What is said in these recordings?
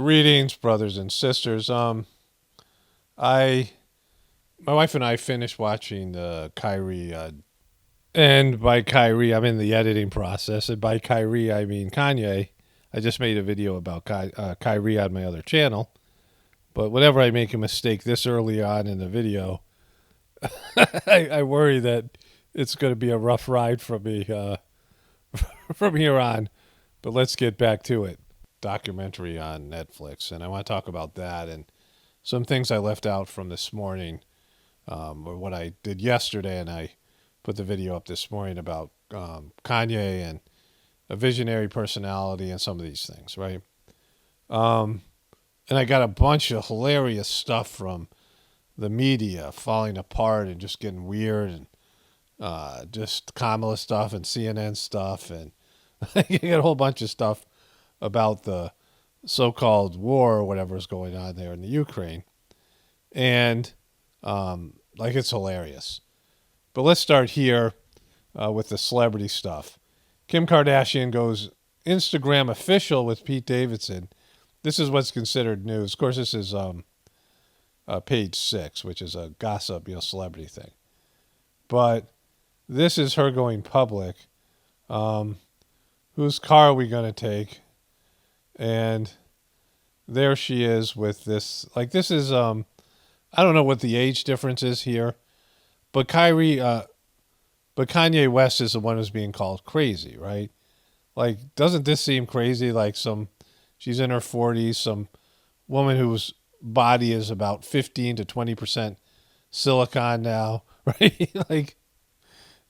Greetings, brothers and sisters. My wife and I finished watching Kyrie, and by Kyrie, I'm in the editing process, and by Kyrie, I mean Kanye. I just made a video about Kyrie on my other channel, but whenever I make a mistake this early on in the video, I worry that it's going to be a rough ride for me from here on. But let's get back to it. Documentary on Netflix, and I want to talk about that and some things I left out from this morning, or what I did yesterday, and I put the video up this morning about Kanye and a visionary personality and some of these things, right? And I got a bunch of hilarious stuff from the media falling apart and just getting weird, and just Kamala stuff and CNN stuff, and I got a whole bunch of stuff about the so-called war or whatever is going on there in the Ukraine. And it's hilarious. But let's start here with the celebrity stuff. Kim Kardashian goes Instagram official with Pete Davidson. This is what's considered news. Of course, this is page 6, which is a gossip, celebrity thing. But this is her going public. Whose car are we going to take? And there she is with this. This is, I don't know what the age difference is here, but Kanye West is the one who's being called crazy, right? Doesn't this seem crazy? She's in her 40s, some woman whose body is about 15 to 20% silicone now, right?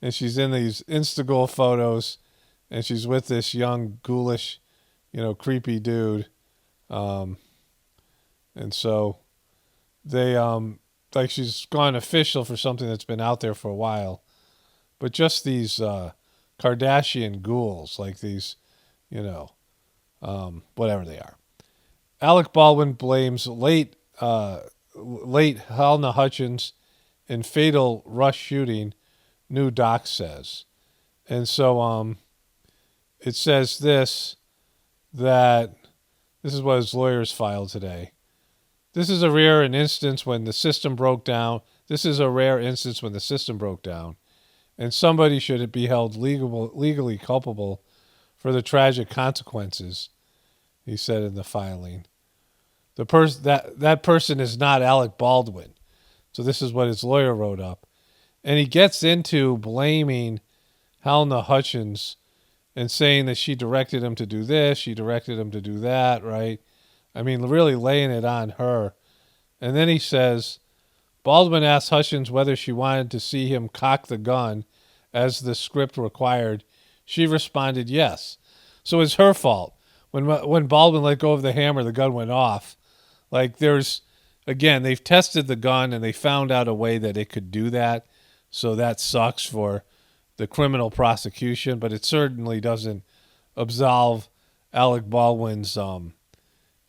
And she's in these Instagram photos, and she's with this young, ghoulish, creepy dude. And so they, she's gone official for something that's been out there for a while. But just these Kardashian ghouls, these, whatever they are. Alec Baldwin blames late Helena Hutchins in fatal Rush shooting, new doc says. And so it says that this is what his lawyers filed today. This is a rare instance when the system broke down. And somebody should be held legally culpable for the tragic consequences, he said in the filing. That person is not Alec Baldwin. So this is what his lawyer wrote up. And he gets into blaming Helena Hutchins and saying that she directed him to do this, she directed him to do that, right? I mean, really laying it on her. And then he says, Baldwin asked Hutchins whether she wanted to see him cock the gun as the script required. She responded yes. So it's her fault. When Baldwin let go of the hammer, the gun went off. They've tested the gun and they found out a way that it could do that. So that sucks for the criminal prosecution, but it certainly doesn't absolve Alec Baldwin's,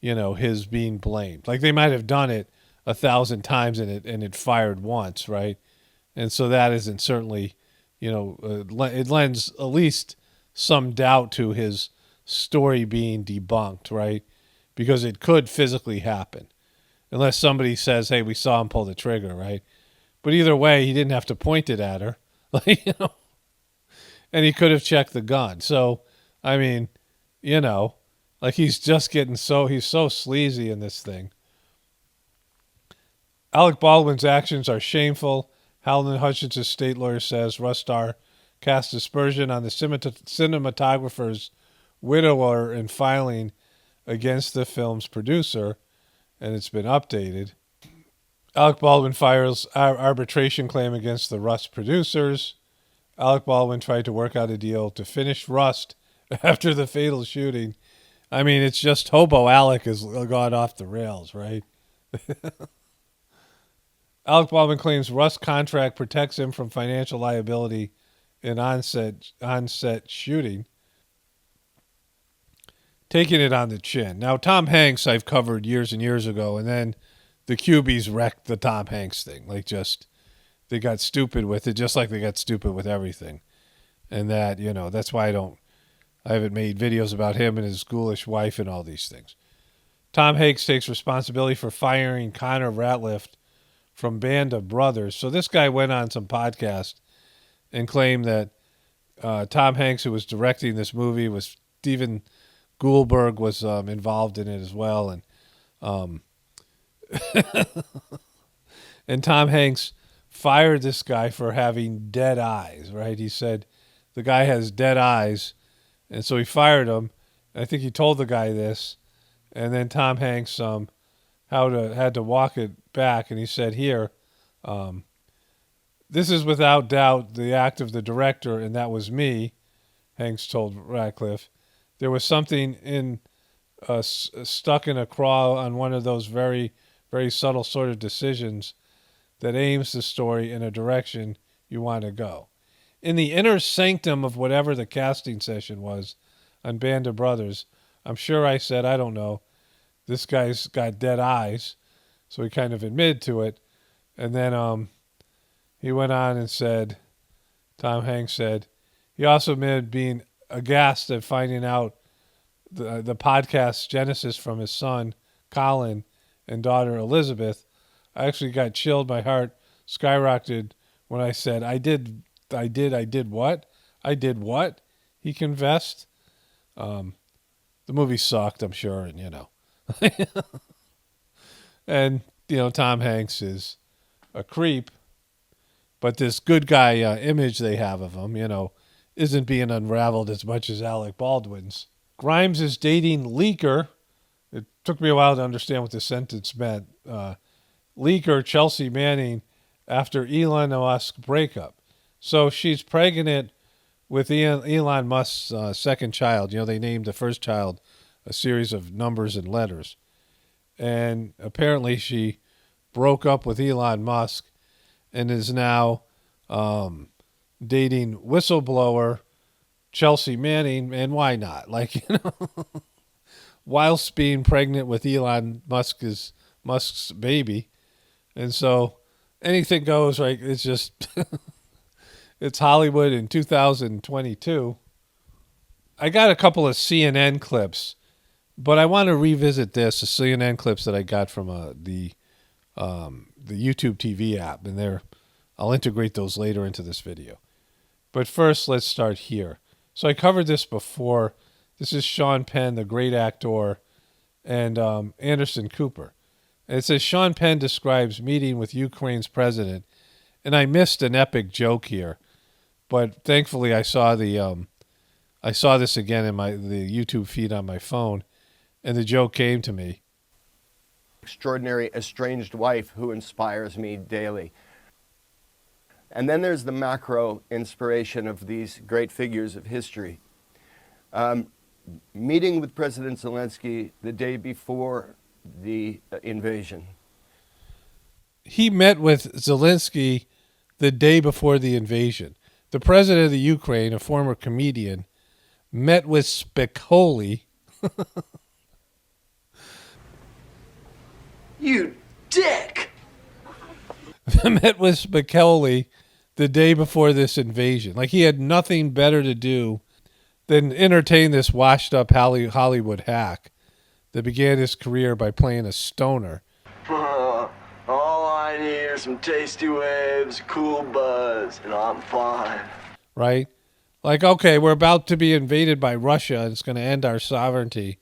his being blamed. They might have done it 1,000 times and it fired once, right? And so that isn't certainly, it lends at least some doubt to his story being debunked, right? Because it could physically happen, unless somebody says, "Hey, we saw him pull the trigger," right? But either way, he didn't have to point it at her, and he could have checked the gun. So, I mean, he's just he's so sleazy in this thing. Alec Baldwin's actions are shameful. Helena Hutchins' state lawyer says Rustar cast aspersion on the cinematographer's widower in filing against the film's producer, and it's been updated. Alec Baldwin files arbitration claim against the Rust producers. Alec Baldwin tried to work out a deal to finish Rust after the fatal shooting. I mean, it's just Hobo Alec has gone off the rails, right? Alec Baldwin claims Rust contract protects him from financial liability in on-set shooting, taking it on the chin. Now, Tom Hanks I've covered years and years ago, and then the QBs wrecked the Tom Hanks thing. They got stupid with it, just like they got stupid with everything. And that, that's why I haven't made videos about him and his ghoulish wife and all these things. Tom Hanks takes responsibility for firing Connor Ratliff from Band of Brothers. So this guy went on some podcast and claimed that Tom Hanks, who was directing this movie, was Steven Goldberg was involved in it as well, and Tom Hanks fired this guy for having dead eyes. Right? He said the guy has dead eyes, and so he fired him. I think he told the guy this, and then Tom Hanks had to walk it back, and he said, "Here, this is without doubt the act of the director, and that was me." Hanks told Ratliff. There was something stuck in a craw on one of those very, very subtle sort of decisions that aims the story in a direction you want to go. In the inner sanctum of whatever the casting session was on Band of Brothers, I'm sure I said, I don't know, this guy's got dead eyes, so he kind of admitted to it. And then he went on and said, Tom Hanks said, he also admitted being aghast at finding out the podcast's genesis from his son, Colin, and daughter, Elizabeth. I actually got chilled. My heart skyrocketed when I said, I did what? I did what? He confessed. The movie sucked, I'm sure, and and, Tom Hanks is a creep, but this good guy image they have of him, isn't being unraveled as much as Alec Baldwin's. Grimes is dating Leaker. It took me a while to understand what this sentence meant. Leaker Chelsea Manning after Elon Musk breakup. So she's pregnant with Elon Musk's second child. They named the first child a series of numbers and letters. And apparently she broke up with Elon Musk and is now dating whistleblower Chelsea Manning, and why not? Whilst being pregnant with Elon Musk's baby. And so anything goes, right? It's just, it's Hollywood in 2022. I got a couple of CNN clips, but I want to revisit the CNN clips that I got from the YouTube TV app, and I'll integrate those later into this video. But first, let's start here. So I covered this before. This is Sean Penn, the great actor, and Anderson Cooper. And it says, Sean Penn describes meeting with Ukraine's president. And I missed an epic joke here. But thankfully I saw this again in the YouTube feed on my phone. And the joke came to me. Extraordinary estranged wife who inspires me daily. And then there's the macro inspiration of these great figures of history. Meeting with President Zelensky the day before the invasion. He met with Zelensky the day before the invasion. The president of the Ukraine, a former comedian, met with Spicoli. You dick! Met with Spicoli the day before this invasion. Like he had nothing better to do than entertain this washed-up Hollywood hack that began his career by playing a stoner. All I need are some tasty waves, cool buzz, and I'm fine. Right? Like, okay, we're about to be invaded by Russia, and it's going to end our sovereignty,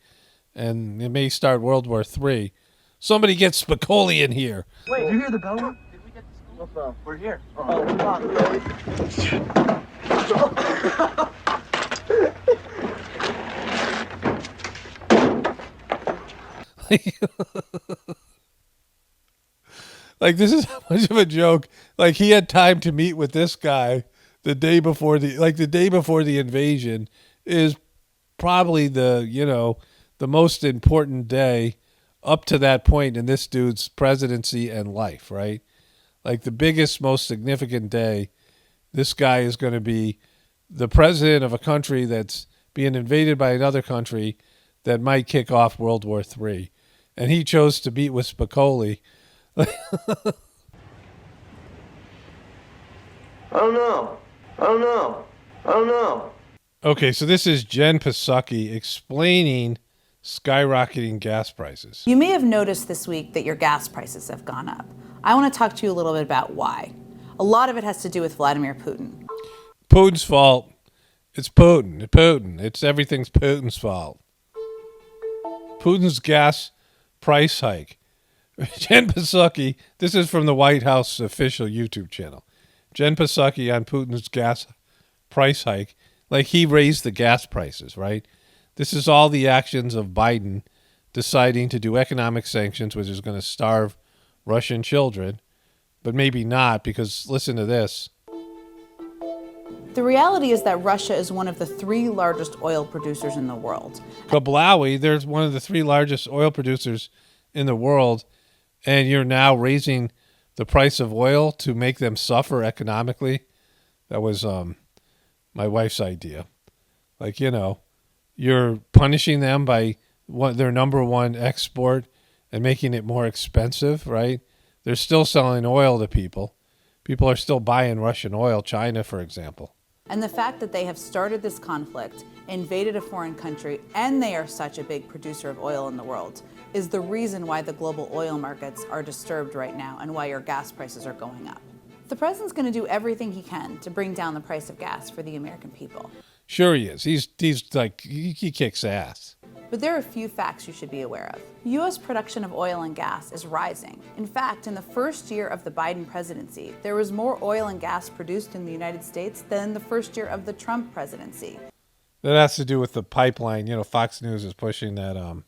and it may start World War III. Somebody get Spicoli in here. Wait, did you hear the bell? Did we get the school? What bell? We're here. Oh, come on. Like, this is how much of a joke. Like, he had time to meet with this guy the day before the invasion is probably the most important day up to that point in this dude's presidency and life, right? Like the biggest, most significant day, this guy is going to be the president of a country that's being invaded by another country that might kick off World War III. And he chose to meet with Spicoli. I don't know. Okay, so this is Jen Psaki explaining skyrocketing gas prices. You may have noticed this week that your gas prices have gone up. I want to talk to you a little bit about why. A lot of it has to do with Vladimir Putin. Putin's fault. It's Putin. It's everything's Putin's fault. Putin's gas price hike. Jen Psaki, this is from the White House official YouTube channel. Jen Psaki on Putin's gas price hike. Like he raised the gas prices, right? This is all the actions of Biden deciding to do economic sanctions, which is going to starve Russian children. But maybe not, because listen to this. The reality is that Russia is one of the 3 largest oil producers in the world. Kablawi, there's one of the 3 largest oil producers in the world, and you're now raising the price of oil to make them suffer economically. That was my wife's idea. Like, you know, you're punishing them by their number one export and making it more expensive, right? They're still selling oil to people. People are still buying Russian oil, China, for example. And the fact that they have started this conflict, invaded a foreign country, and they are such a big producer of oil in the world is the reason why the global oil markets are disturbed right now and why your gas prices are going up. The president's going to do everything he can to bring down the price of gas for the American people. Sure he is. He's like, he kicks ass. But there are a few facts you should be aware of. U.S. production of oil and gas is rising. In fact, in the first year of the Biden presidency, there was more oil and gas produced in the United States than the first year of the Trump presidency. That has to do with the pipeline. You know, Fox News is pushing that,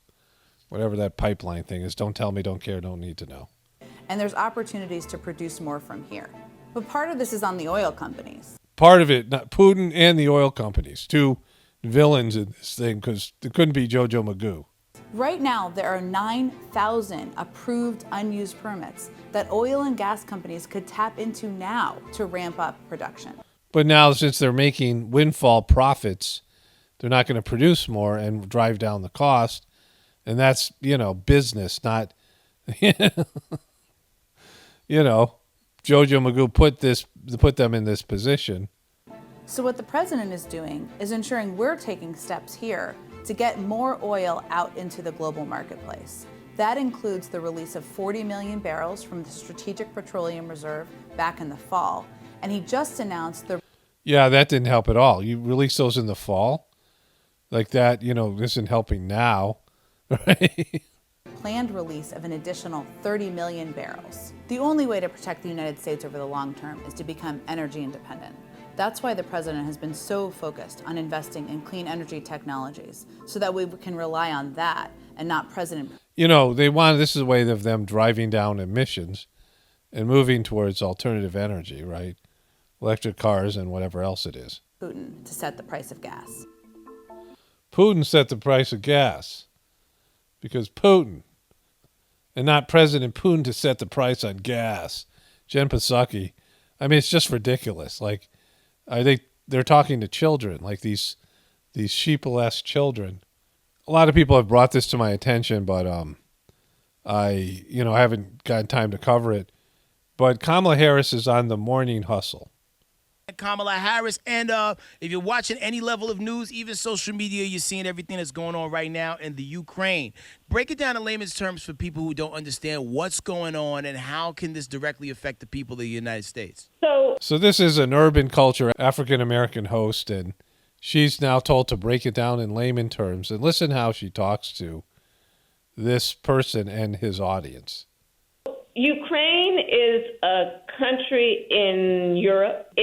whatever that pipeline thing is. Don't tell me, don't care, don't need to know. And there's opportunities to produce more from here. But part of this is on the oil companies. Part of it, not Putin and the oil companies, 2 villains in this thing, because it couldn't be Jojo Magoo. Right now, there are 9,000 approved unused permits that oil and gas companies could tap into now to ramp up production. But now, since they're making windfall profits, they're not going to produce more and drive down the cost. And that's, you know, business, not, you know, Jojo Magoo put them in this position. So what the president is doing is ensuring we're taking steps here to get more oil out into the global marketplace. That includes the release of 40 million barrels from the Strategic Petroleum Reserve back in the fall. And he just announced the... Yeah, that didn't help at all. You release those in the fall? Like that, you know, isn't helping now, right? planned release of an additional 30 million barrels. The only way to protect the United States over the long term is to become energy independent. That's why the president has been so focused on investing in clean energy technologies, so that we can rely on that and not President. You know, this is a way of them driving down emissions and moving towards alternative energy, right? Electric cars and whatever else it is. Putin to set the price of gas. Putin set the price of gas because Putin, and not President Putin, to set the price on gas. Jen Psaki. I mean, it's just ridiculous. Like, they're talking to children, like these sheeple-esque children. A lot of people have brought this to my attention, but I haven't gotten time to cover it. But Kamala Harris is on the morning hustle. Kamala Harris, and if you're watching any level of news, even social media, you're seeing everything that's going on right now in the Ukraine. Break it down in layman's terms for people who don't understand what's going on and how can this directly affect the people of the United States. So this is an urban culture African-American host, and she's now told to break it down in layman terms. And listen how she talks to this person and his audience. Ukraine is a country in Europe.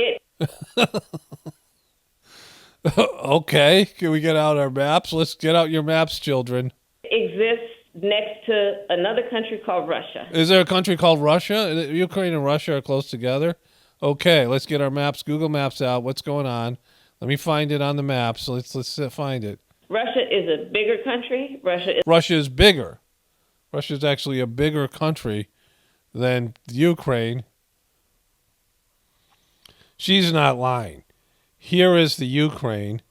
Okay, can we get out our maps? Let's get out your maps, children. Exists next to another country called Russia. Is there a country called Russia? Ukraine and Russia are close together? Okay, let's get our maps, Google Maps out. What's going on? Let me find it on the maps. Let's find it. Russia is a bigger country. Russia is bigger. Russia is actually a bigger country than Ukraine. She's not lying. Here is the Ukraine,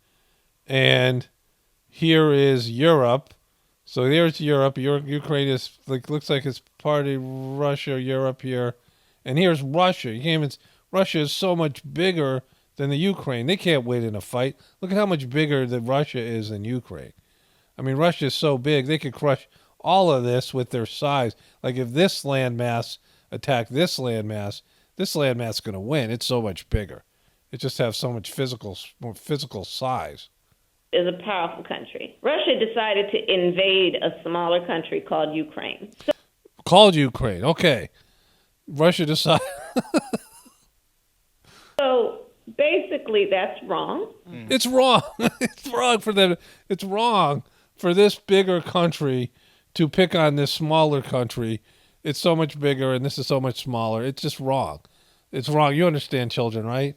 and here is Europe. So there's Europe. Ukraine is looks like it's part of Russia, Europe here, and here's Russia. Russia is so much bigger than the Ukraine. They can't win in a fight. Look at how much bigger that Russia is than Ukraine. I mean, Russia's so big, they could crush all of this with their size. Like if this landmass attacked this landmass is going to win. It's so much bigger. It just has so much more physical size. Is a powerful country. Russia decided to invade a smaller country called Ukraine. Called Ukraine. Okay. Russia decided. So basically, that's wrong. It's wrong. It's wrong for them. It's wrong for this bigger country to pick on this smaller country. It's so much bigger and this is so much smaller. It's just wrong. It's wrong. You understand, children, right?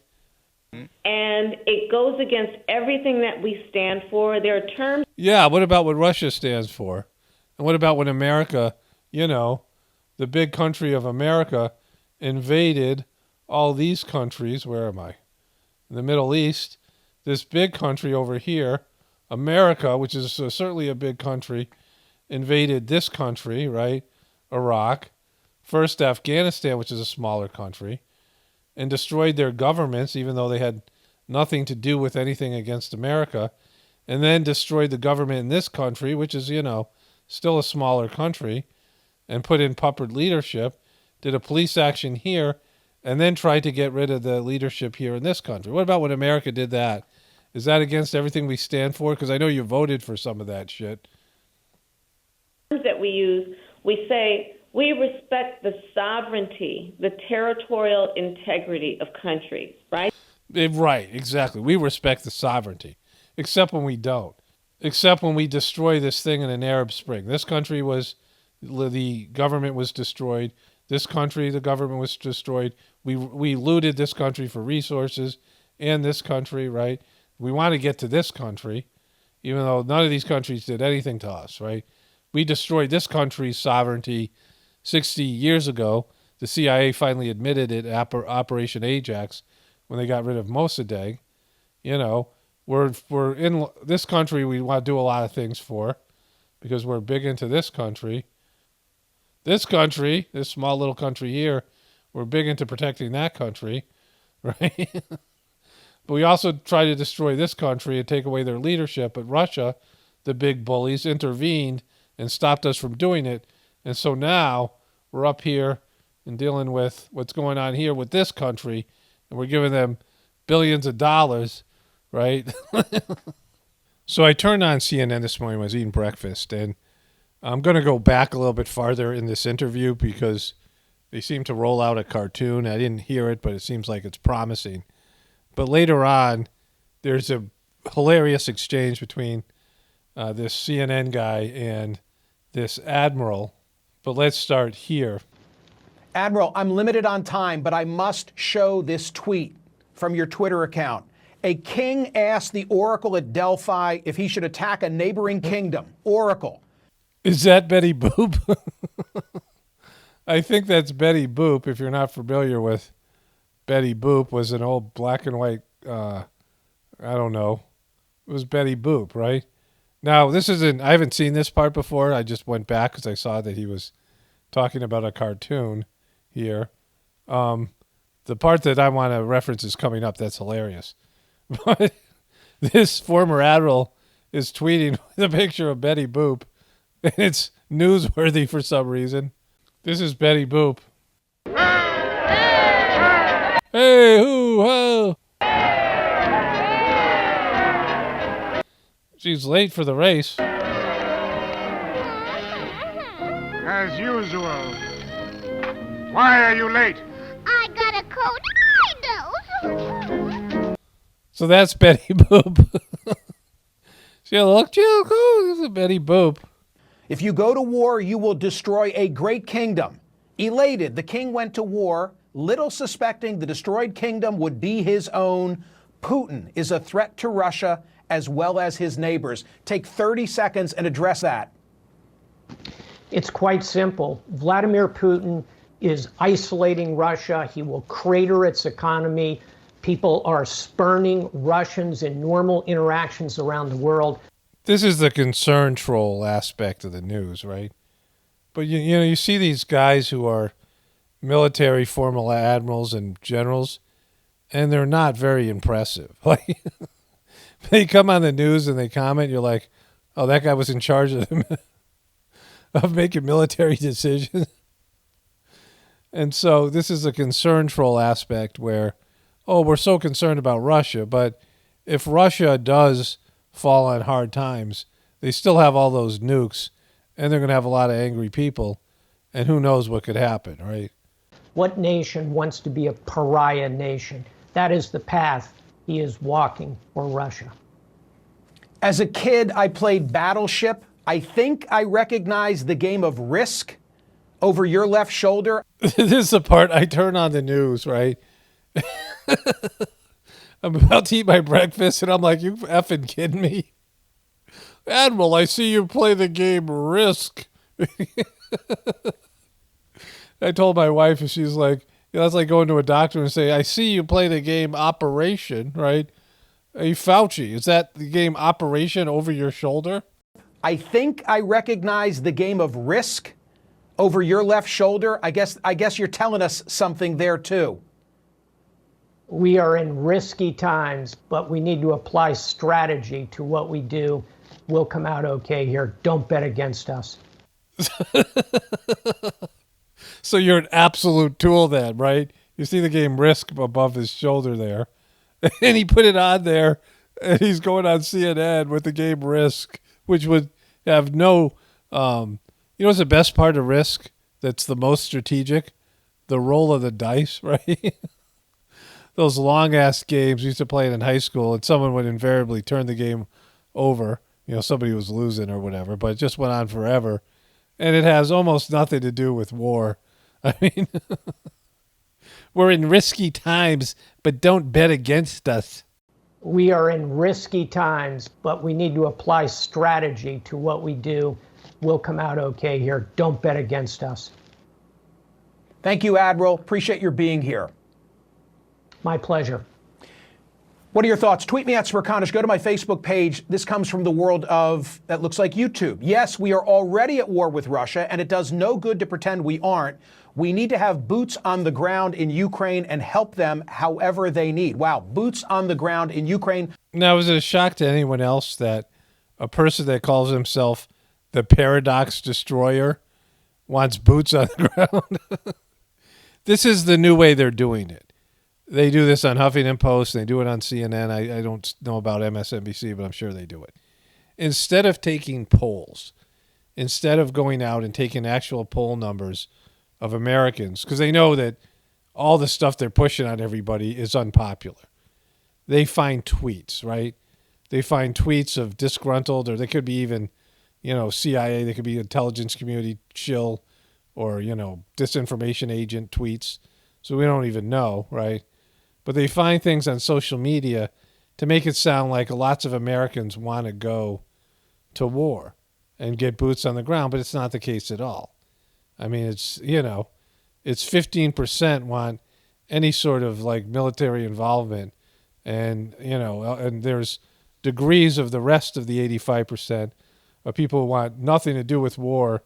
And it goes against everything that we stand for. There are terms. Yeah, what about what Russia stands for? And what about when America, the big country of America invaded all these countries? Where am I? In the Middle East. This big country over here, America, which is certainly a big country, invaded this country, right? Iraq. First Afghanistan, which is a smaller country, and destroyed their governments, even though they had nothing to do with anything against America, and then destroyed the government in this country, which is, still a smaller country, and put in puppet leadership, did a police action here, and then tried to get rid of the leadership here in this country. What about when America did that? Is that against everything we stand for? Because I know you voted for some of that shit. That we use, we say we respect the sovereignty, the territorial integrity of countries, right? Right, exactly. We respect the sovereignty, except when we don't. Except when we destroy this thing in an Arab Spring. This country the government was destroyed. This country, the government was destroyed. We looted this country for resources, and this country, right? We want to get to this country, even though none of these countries did anything to us, right? We destroyed this country's sovereignty 60 years ago. The CIA finally admitted it at Operation Ajax when they got rid of Mossadegh. We're in this country we want to do a lot of things for because we're big into this country. This country, this small little country here, we're big into protecting that country, right? But we also try to destroy this country and take away their leadership. But Russia, the big bullies, intervened and stopped us from doing it. And so now we're up here and dealing with what's going on here with this country, and we're giving them billions of dollars, right? So I turned on CNN this morning when I was eating breakfast, and I'm going to go back a little bit farther in this interview because they seem to roll out a cartoon. I didn't hear it, but it seems like it's promising. But later on, there's a hilarious exchange between this CNN guy and this admiral. But let's start here. Admiral, I'm limited on time, but I must show this tweet from your Twitter account. A king asked the oracle at Delphi if he should attack a neighboring kingdom. Oracle. Is that Betty Boop? I think that's Betty Boop. If you're not familiar with Betty Boop, was an old black and white, I don't know. It was Betty Boop, right? Now, I haven't seen this part before. I just went back because I saw that he was talking about a cartoon here. The part that I want to reference is coming up. That's hilarious. But this former admiral is tweeting with a picture of Betty Boop, and it's newsworthy for some reason. This is Betty Boop. Hey, hoo, ho. She's late for the race. As usual. Why are you late? I got a cold. I know. So that's Betty Boop. She'll look cool. This is Betty Boop. If you go to war, you will destroy a great kingdom. Elated, the king went to war, little suspecting the destroyed kingdom would be his own. Putin is a threat to Russia as well as his neighbors. Take 30 seconds and address that. It's quite simple. Vladimir Putin is isolating Russia. He will crater its economy. People are spurning Russians in normal interactions around the world. This is the concern troll aspect of the news, right? But you see these guys who are military formal admirals and generals, and they're not very impressive. Like they come on the news and they comment, you're like, Oh, that guy was in charge of making military decisions. And so this is a concern troll aspect where, oh, we're so concerned about Russia, but if Russia does fall on hard times, they still have all those nukes, and they're going to have a lot of angry people, and who knows what could happen, right? What nation wants to be a pariah nation? That is the path he is walking for Russia. As a kid, I played Battleship. I think I recognize the game of Risk over your left shoulder. This is the part I turn on the news, right? I'm about to eat my breakfast, and I'm like, you effing kidding me? Admiral, I see you play the game Risk. I told my wife, and she's like, that's like going to a doctor and say, I see you play the game Operation, right? Hey, Fauci, is that the game Operation over your shoulder? I think I recognize the game of Risk over your left shoulder. I guess you're telling us something there too. We are in risky times, but we need to apply strategy to what we do. We'll come out okay here. Don't bet against us. So you're an absolute tool then, right? You see the game Risk above his shoulder there. And he put it on there, and he's going on CNN with the game Risk, which would have no, you know what's the best part of Risk that's the most strategic? The roll of the dice, right? Those long-ass games we used to play it in high school, and someone would invariably turn the game over. You know, somebody was losing or whatever, but it just went on forever. And it has almost nothing to do with war. I mean, we're in risky times, but don't bet against us. We are in risky times, but we need to apply strategy to what we do. We'll come out okay here. Don't bet against us. Thank you, Admiral. Appreciate your being here. My pleasure. What are your thoughts? Tweet me at Smerconish. Go to my Facebook page. This comes from the world of, that looks like YouTube. Yes, we are already at war with Russia, and it does no good to pretend we aren't. We need to have boots on the ground in Ukraine and help them however they need. Wow, boots on the ground in Ukraine. Now, is it a shock to anyone else that a person that calls himself the Paradox Destroyer wants boots on the ground? This is the new way they're doing it. They do this on Huffington Post. They do it on CNN. I don't know about MSNBC, but I'm sure they do it. Instead of taking polls, instead of going out and taking actual poll numbers of Americans, because they know that all the stuff they're pushing on everybody is unpopular, they find tweets, right? They find tweets of disgruntled, or they could be even, you know, CIA, they could be intelligence community shill, or, you know, disinformation agent tweets. So we don't even know, right? But they find things on social media to make it sound like lots of Americans want to go to war and get boots on the ground, but it's not the case at all. I mean, it's, you know, it's 15% want any sort of like military involvement, and, you know, and there's degrees of the rest of the 85% of people who want nothing to do with war,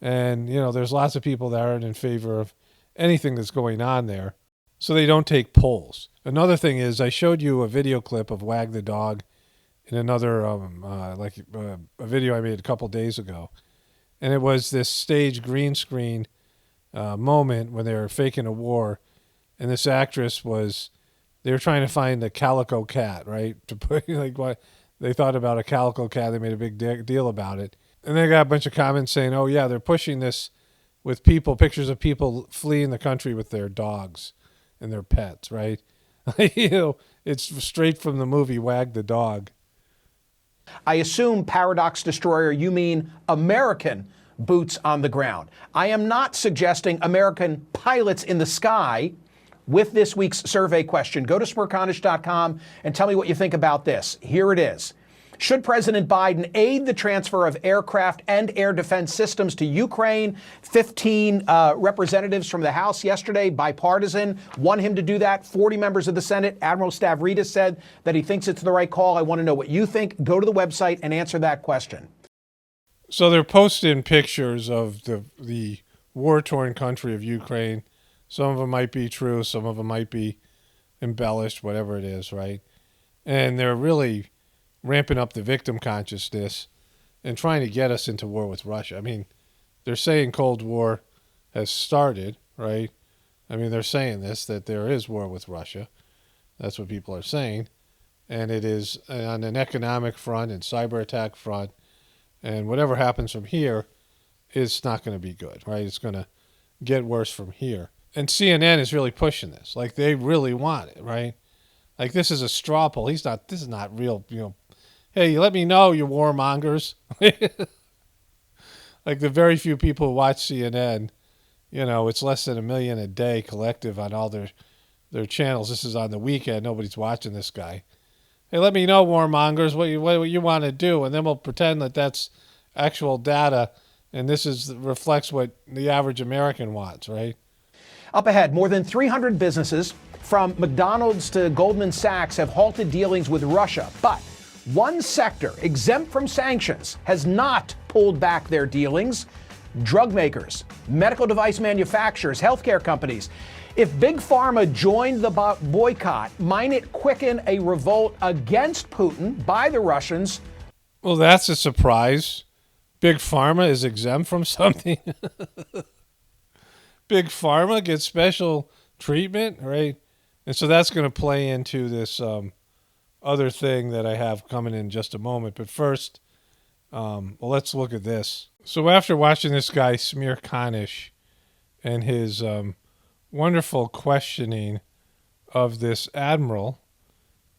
and, you know, there's lots of people that aren't in favor of anything that's going on there. So they don't take polls. Another thing is, I showed you a video clip of Wag the Dog in another a video I made a couple days ago, and it was this stage green screen moment when they were faking a war, and this actress they were trying to find the calico cat, right? To put like what they thought about a calico cat, they made a big deal about it, and they got a bunch of comments saying, "Oh yeah, they're pushing this with pictures of people fleeing the country with their dogs and their pets," right? You know, it's straight from the movie Wag the Dog. I assume, Paradox Destroyer, you mean American boots on the ground. I am not suggesting American pilots in the sky with this week's survey question. Go to Smerconish.com and tell me what you think about this. Here it is. Should President Biden aid the transfer of aircraft and air defense systems to Ukraine? 15 representatives from the House yesterday, bipartisan, want him to do that. 40 members of the Senate. Admiral Stavridis said that he thinks it's the right call. I want to know what you think. Go to the website and answer that question. So they're posting pictures of the war-torn country of Ukraine. Some of them might be true. Some of them might be embellished, whatever it is, right? And they're really ramping up the victim consciousness and trying to get us into war with Russia. I mean, they're saying Cold War has started, right? I mean, they're saying this, that there is war with Russia. That's what people are saying. And it is on an economic front and cyber attack front. And whatever happens from here is not going to be good, right? It's going to get worse from here. And CNN is really pushing this. Like, they really want it, right? Like, this is a straw poll. This is not real, hey, let me know, you warmongers. Like, the very few people who watch CNN, it's less than 1 million a day collective on all their channels. This is on the weekend. Nobody's watching this guy. Hey, let me know, warmongers, what you want to do, and then we'll pretend that that's actual data, and this reflects what the average American wants, right? Up ahead, more than 300 businesses, from McDonald's to Goldman Sachs, have halted dealings with Russia. But one sector exempt from sanctions has not pulled back their dealings: drug makers, medical device manufacturers, healthcare companies. If Big Pharma joined the boycott, might it quicken a revolt against Putin by the Russians? Well, that's a surprise. Big Pharma is exempt from something. Big Pharma gets special treatment, right? And so that's going to play into this other thing that I have coming in just a moment. But first, let's look at this. So after watching this guy, Smear Kanish, and his wonderful questioning of this admiral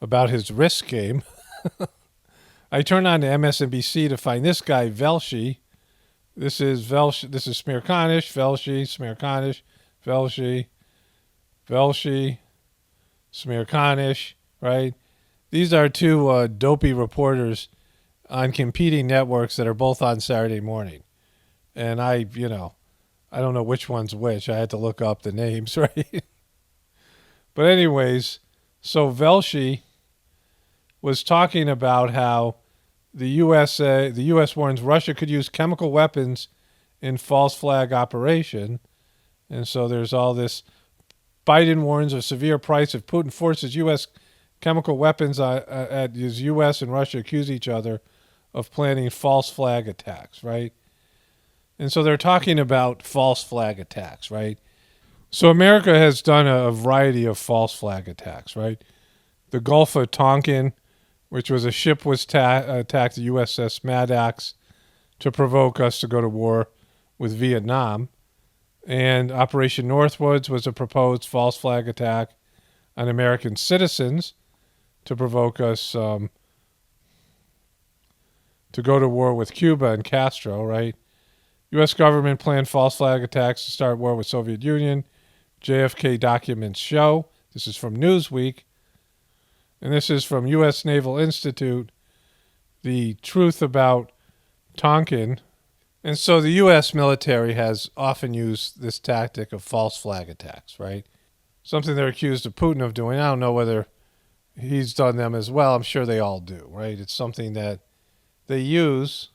about his risk game, I turned on to MSNBC to find this guy, Velshi. This is Smear Kanish, Velshi, Smear Kanish, Velshi, Velshi, Smear Kanish, right? These are two dopey reporters on competing networks that are both on Saturday morning. And I don't know which one's which. I had to look up the names, right? But anyways, so Velshi was talking about how the U.S. warns Russia could use chemical weapons in false flag operation. And so there's all this. Biden warns of severe price if Putin forces U.S. chemical weapons as U.S. and Russia accuse each other of planning false flag attacks, right? And so they're talking about false flag attacks, right? So America has done a variety of false flag attacks, right? The Gulf of Tonkin, which was a ship was attacked the USS Maddox to provoke us to go to war with Vietnam. And Operation Northwoods was a proposed false flag attack on American citizens to provoke us to go to war with Cuba and Castro, right? U.S. government planned false flag attacks to start war with Soviet Union. JFK documents show. This is from Newsweek. And this is from U.S. Naval Institute. The truth about Tonkin. And so the U.S. military has often used this tactic of false flag attacks, right? Something they're accused of Putin of doing. I don't know whether he's done them as well. I'm sure they all do, right? It's something that they use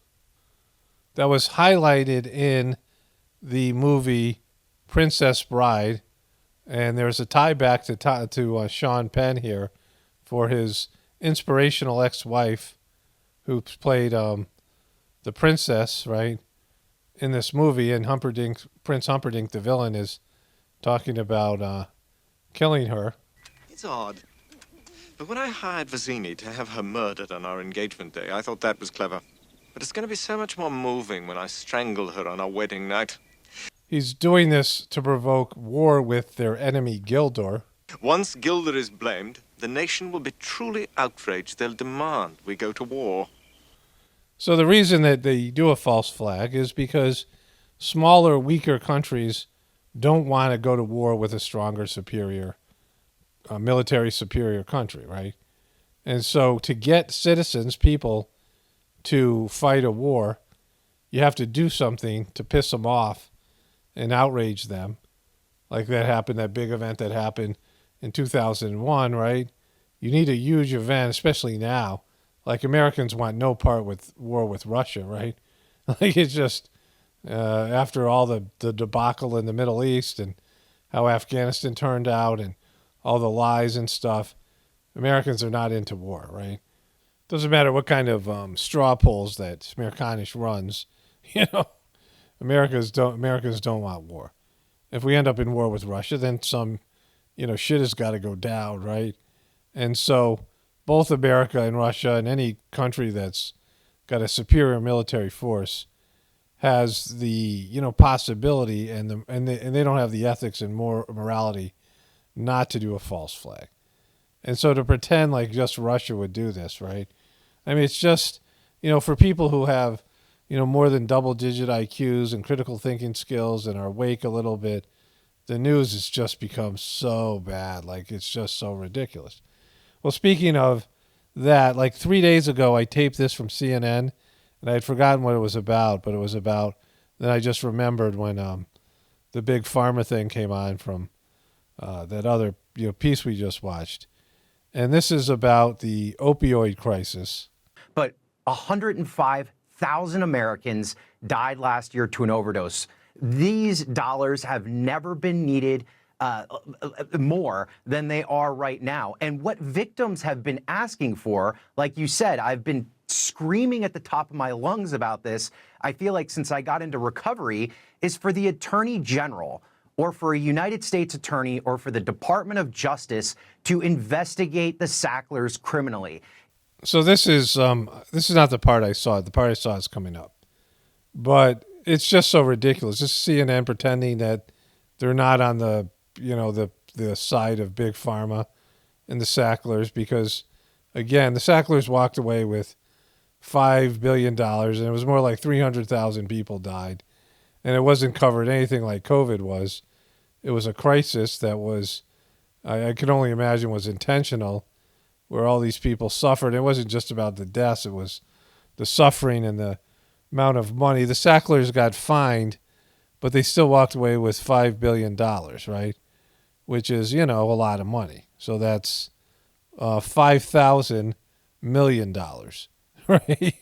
that was highlighted in the movie Princess Bride. And there's a tie back to Sean Penn here for his inspirational ex-wife who played the princess, right, in this movie. And Prince Humperdinck, the villain, is talking about killing her. It's odd. But when I hired Vizzini to have her murdered on our engagement day, I thought that was clever. But it's going to be so much more moving when I strangle her on our wedding night. He's doing this to provoke war with their enemy, Gildor. Once Gildor is blamed, the nation will be truly outraged. They'll demand we go to war. So the reason that they do a false flag is because smaller, weaker countries don't want to go to war with a stronger, superior, military superior country, right? And so to get citizens, people, to fight a war, you have to do something to piss them off and outrage them. Like that big event that happened in 2001, right? You need a huge event, especially now. Like, Americans want no part with war with Russia, right? Like, it's just after all the debacle in the Middle East and how Afghanistan turned out and all the lies and stuff, Americans are not into war, right? Doesn't matter what kind of straw polls that Smirkanish runs. You know, Americans don't want war. If we end up in war with Russia, then some, shit has got to go down, right? And so both America and Russia and any country that's got a superior military force has the, possibility and they don't have the ethics and morality not to do a false flag. And so to pretend like just Russia would do this, right? I mean, it's just, for people who have, more than double-digit IQs and critical thinking skills and are awake a little bit, the news has just become so bad. Like, it's just so ridiculous. Well, speaking of that, like 3 days ago, I taped this from CNN, and I had forgotten what it was about, but it was about, then I just remembered when the big pharma thing came on from that other piece we just watched. And this is about the opioid crisis. But 105,000 Americans died last year to an overdose. These dollars have never been needed more than they are right now. And what victims have been asking for, like you said, I've been screaming at the top of my lungs about this, I feel like since I got into recovery, is for the Attorney General or for a United States attorney or for the Department of Justice to investigate the Sacklers criminally. So this is not the part I saw. The part I saw is coming up. But it's just so ridiculous. Just CNN pretending that they're not on the, the side of Big Pharma and the Sacklers because, again, the Sacklers walked away with $5 billion, and it was more like 300,000 people died. And it wasn't covered anything like COVID was. It was a crisis that was, I can only imagine, was intentional, where all these people suffered. It wasn't just about the deaths. It was the suffering and the amount of money. The Sacklers got fined, but they still walked away with $5 billion, right? Which is, a lot of money. So that's $5,000 million, right?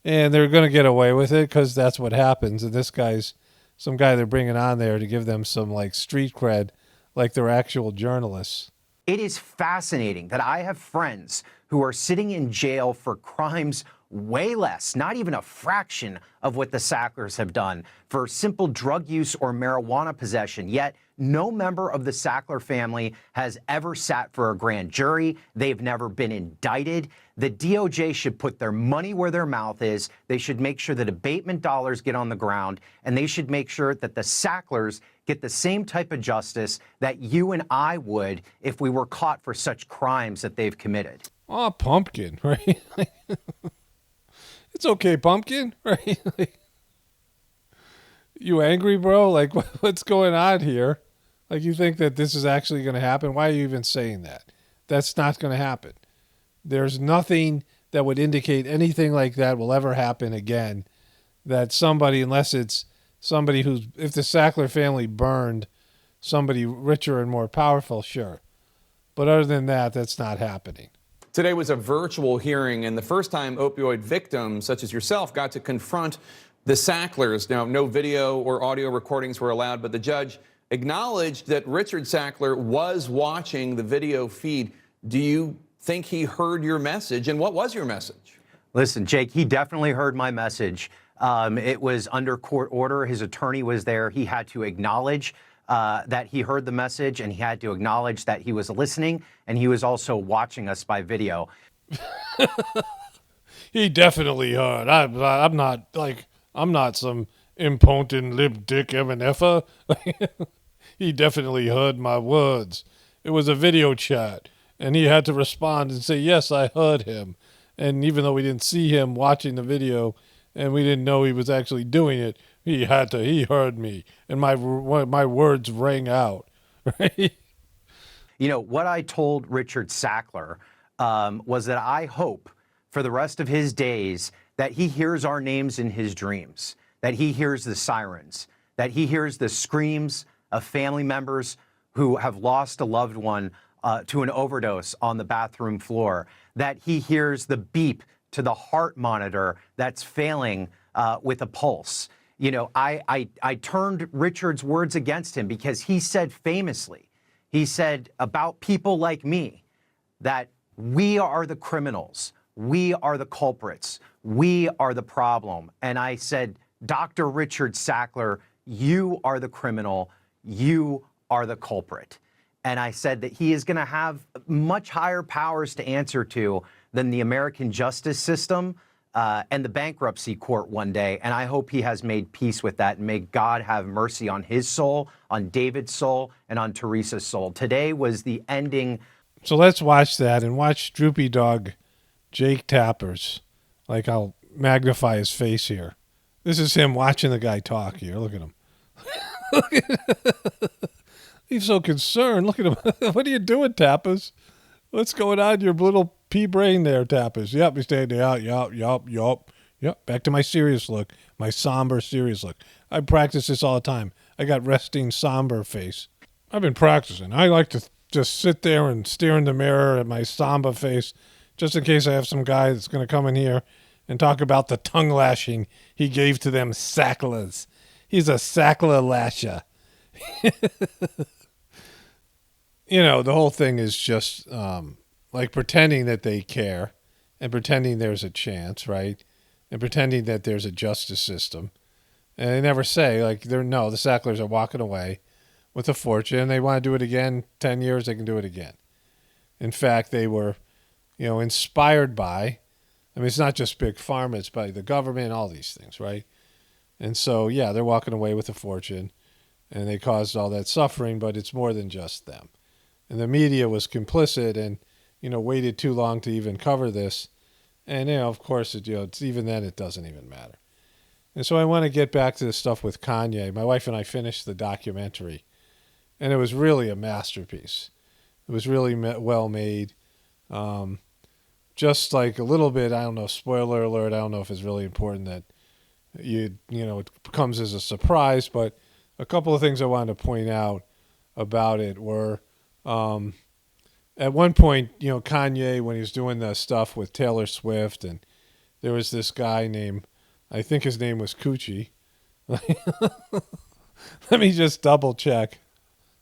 And they're going to get away with it because that's what happens. And this guy's some guy they're bringing on there to give them some like street cred, like they're actual journalists. It is fascinating that I have friends who are sitting in jail for crimes way less, not even a fraction of what the Sacklers have done, for simple drug use or marijuana possession. Yet no member of the Sackler family has ever sat for a grand jury. They've never been indicted. The DOJ should put their money where their mouth is. They should make sure that abatement dollars get on the ground, and they should make sure that the Sacklers get the same type of justice that you and I would if we were caught for such crimes that they've committed. Oh, pumpkin, right? It's okay, pumpkin, right? You angry, bro? Like, what's going on here? Like, you think that this is actually going to happen? Why are you even saying that? That's not going to happen. There's nothing that would indicate anything like that will ever happen again. That somebody, unless it's somebody who's, if the Sackler family burned somebody richer and more powerful, sure. But other than that, that's not happening. Today was a virtual hearing, and the first time opioid victims, such as yourself, got to confront the Sacklers. Now, no video or audio recordings were allowed, but the judge acknowledged that Richard Sackler was watching the video feed. Do you think he heard your message, and what was your message? Listen, Jake, he definitely heard my message. It was under court order. His attorney was there. He had to acknowledge that he heard the message, and he had to acknowledge that he was listening, and he was also watching us by video. He definitely heard. I'm not some impotent lip dick MNFer. He definitely heard my words. It was a video chat, and he had to respond and say, yes, I heard him. And even though we didn't see him watching the video and we didn't know he was actually doing it, he heard me, and my words rang out, right? You know, what I told Richard Sackler was that I hope for the rest of his days that he hears our names in his dreams, that he hears the sirens, that he hears the screams of family members who have lost a loved one to an overdose on the bathroom floor, that he hears the beep to the heart monitor that's failing with a pulse. You know, I turned Richard's words against him because he said famously, he said about people like me, that we are the criminals. we are the culprits. We are the problem. And I said, Dr. Richard Sackler, you are the criminal. You are the culprit. And I said that he is going to have much higher powers to answer to than the American justice system and the bankruptcy court one day. And I hope he has made peace with that. And may God have mercy on his soul, on David's soul, and on Teresa's soul. Today was the ending. So let's watch that and watch Droopy Dog Jake Tappers. Like, I'll magnify his face here. This is him watching the guy talk here. Look at him. He's so concerned. Look at him. What are you doing, Tappers? What's going on in your little pea brain there, Tappers? Yep, he's staying there. Yep. Back to my serious look, my somber serious look. I practice this all the time. I got resting somber face. I've been practicing. I like to just sit there and stare in the mirror at my somber face, just in case I have some guy that's going to come in here and talk about the tongue lashing he gave to them Sacklers. He's a Sackler lasher. You know, the whole thing is just like pretending that they care and pretending there's a chance, right? And pretending that there's a justice system. And they never say, like, the Sacklers are walking away with a fortune. They want to do it again. 10 years, they can do it again. In fact, they were, inspired by, it's not just Big Pharma, it's by the government, all these things, right? And so, yeah, they're walking away with a fortune, and they caused all that suffering, but it's more than just them. And the media was complicit and, waited too long to even cover this. And, of course, it's even then it doesn't even matter. And so I want to get back to the stuff with Kanye. My wife and I finished the documentary, and it was really a masterpiece. It was really well made. Just like a little bit, I don't know, spoiler alert, I don't know if it's really important that it comes as a surprise, but a couple of things I wanted to point out about it were, at one point, Kanye, when he was doing the stuff with Taylor Swift, and there was this guy named, I think his name was Coochie. Let me just double check.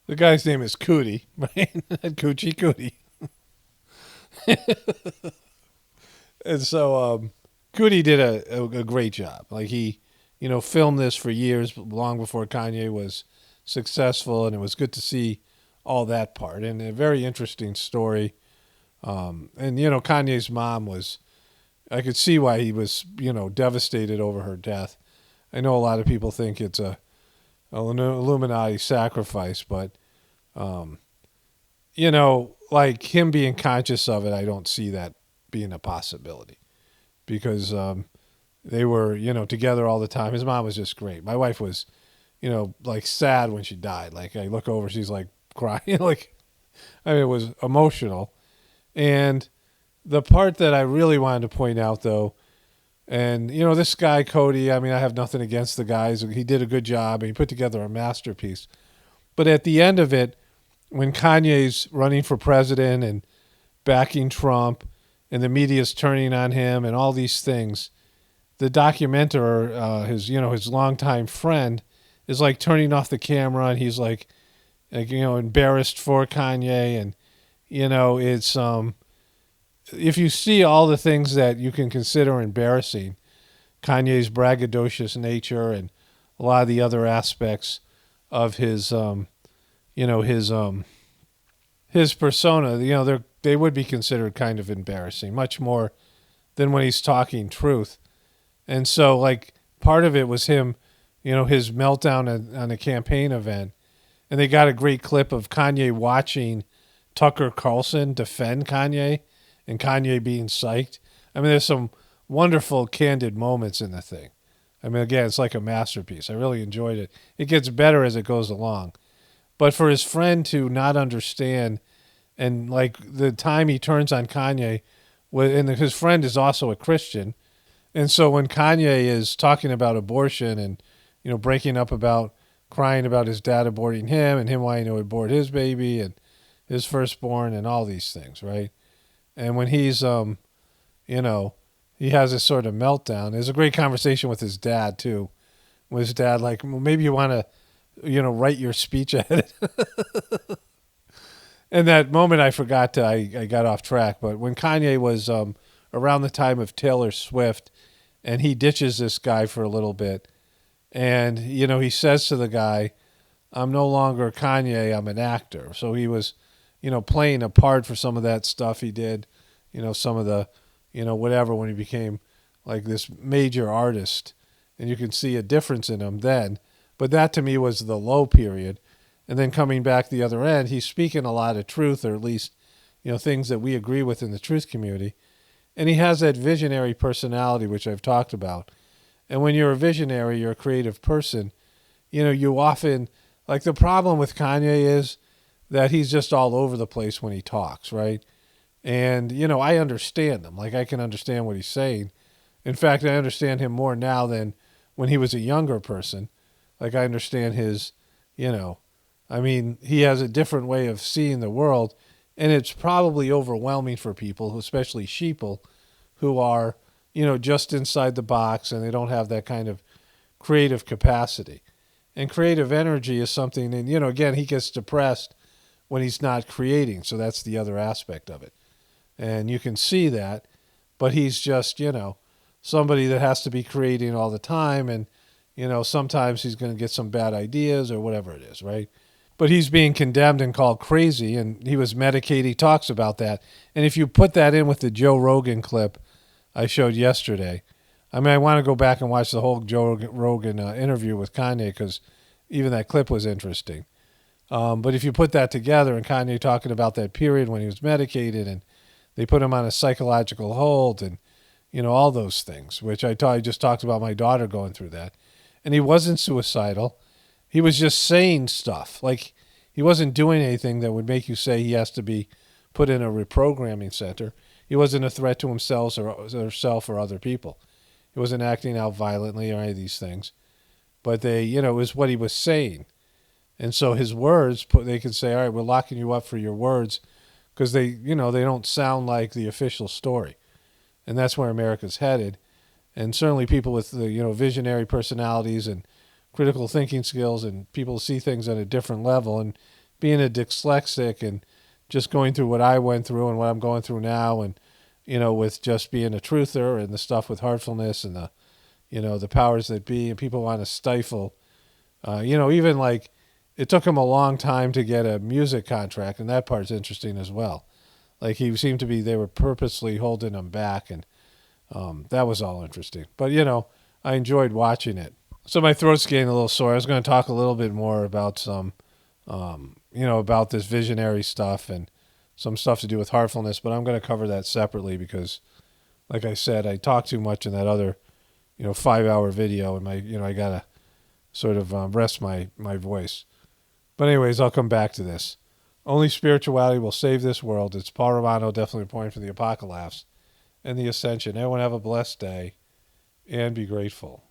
The guy's name is Cootie, right? Cootie. And so Cootie did a great job. Like, he, filmed this for years, long before Kanye was successful, and it was good to see all that part. And a very interesting story. And, Kanye's mom was, I could see why he was, devastated over her death. I know a lot of people think it's an Illuminati sacrifice, but, like him being conscious of it, I don't see that being a possibility, because they were, together all the time. His mom was just great. My wife was, like sad when she died. Like, I look over, she's like crying. Like, it was emotional. And the part that I really wanted to point out, though, and, this guy, Cody, I have nothing against the guys. He did a good job, and he put together a masterpiece. But at the end of it, when Kanye's running for president and backing Trump, and the media's turning on him and all these things, the documenter, his longtime friend, is like turning off the camera, and he's like embarrassed for Kanye. And, it's, if you see all the things that you can consider embarrassing, Kanye's braggadocious nature and a lot of the other aspects of his, his persona, they would be considered kind of embarrassing, much more than when he's talking truth. And so, like, part of it was him, his meltdown on a campaign event. And they got a great clip of Kanye watching Tucker Carlson defend Kanye and Kanye being psyched. There's some wonderful, candid moments in the thing. Again, it's like a masterpiece. I really enjoyed it. It gets better as it goes along. But for his friend to not understand, and like the time he turns on Kanye, and his friend is also a Christian, and so when Kanye is talking about abortion and breaking up about crying about his dad aborting him and him wanting to abort his baby and his firstborn and all these things, right? And when he's he has this sort of meltdown. There's a great conversation with his dad too. With his dad, like, well, maybe you want to write your speech ahead. And that moment I forgot I got off track, but when Kanye was around the time of Taylor Swift, and he ditches this guy for a little bit. And, you know, he says to the guy, I'm no longer Kanye, I'm an actor. So he was, you know, playing a part for some of that stuff he did, you know, some of the, you know, whatever, when he became like this major artist. And you can see a difference in him then. But that to me was the low period. And then coming back the other end, he's speaking a lot of truth, or at least, you know, things that we agree with in the truth community. And he has that visionary personality, which I've talked about. And when you're a visionary, you're a creative person, you know, you often, like the problem with Kanye is that he's just all over the place when he talks, right? And, you know, I understand him. Like, I can understand what he's saying. In fact, I understand him more now than when he was a younger person. Like, I understand his, you know, I mean, he has a different way of seeing the world, and it's probably overwhelming for people, especially sheeple, who are, you know, just inside the box, and they don't have that kind of creative capacity. And creative energy is something, and, you know, again, he gets depressed when he's not creating, so that's the other aspect of it. And you can see that, but he's just, you know, somebody that has to be creating all the time, and, you know, sometimes he's going to get some bad ideas or whatever it is, right? But he's being condemned and called crazy, and he was medicated. He talks about that. And if you put that in with the Joe Rogan clip I showed yesterday, I mean, I want to go back and watch the whole Joe Rogan interview with Kanye, because even that clip was interesting. But if you put that together, and Kanye talking about that period when he was medicated and they put him on a psychological hold, and, you know, all those things, which I just talked about my daughter going through that. And he wasn't suicidal. He was just saying stuff. Like, he wasn't doing anything that would make you say he has to be put in a reprogramming center. He wasn't a threat to himself or other people. He wasn't acting out violently or any of these things. But they, you know, it was what he was saying. And so his words, they could say, all right, we're locking you up for your words, because they, you know, they don't sound like the official story. And that's where America's headed. And certainly people with the, you know, visionary personalities and critical thinking skills, and people see things at a different level, and being a dyslexic and just going through what I went through and what I'm going through now, and, you know, with just being a truther and the stuff with heartfulness and the, you know, the powers that be, and people want to stifle, you know, even like it took him a long time to get a music contract, and that part's interesting as well. Like, he seemed to be, they were purposely holding him back, and that was all interesting. But, you know, I enjoyed watching it. So my throat's getting a little sore. I was going to talk a little bit more about some, you know, about this visionary stuff and some stuff to do with heartfulness, but I'm going to cover that separately because, like I said, I talked too much in that other, you know, 5-hour video, and my, you know, I got to sort of rest my voice. But anyways, I'll come back to this. Only spirituality will save this world. It's Paul Romano, definitely a point for the Apocalaughs and the Ascension. Everyone have a blessed day and be grateful.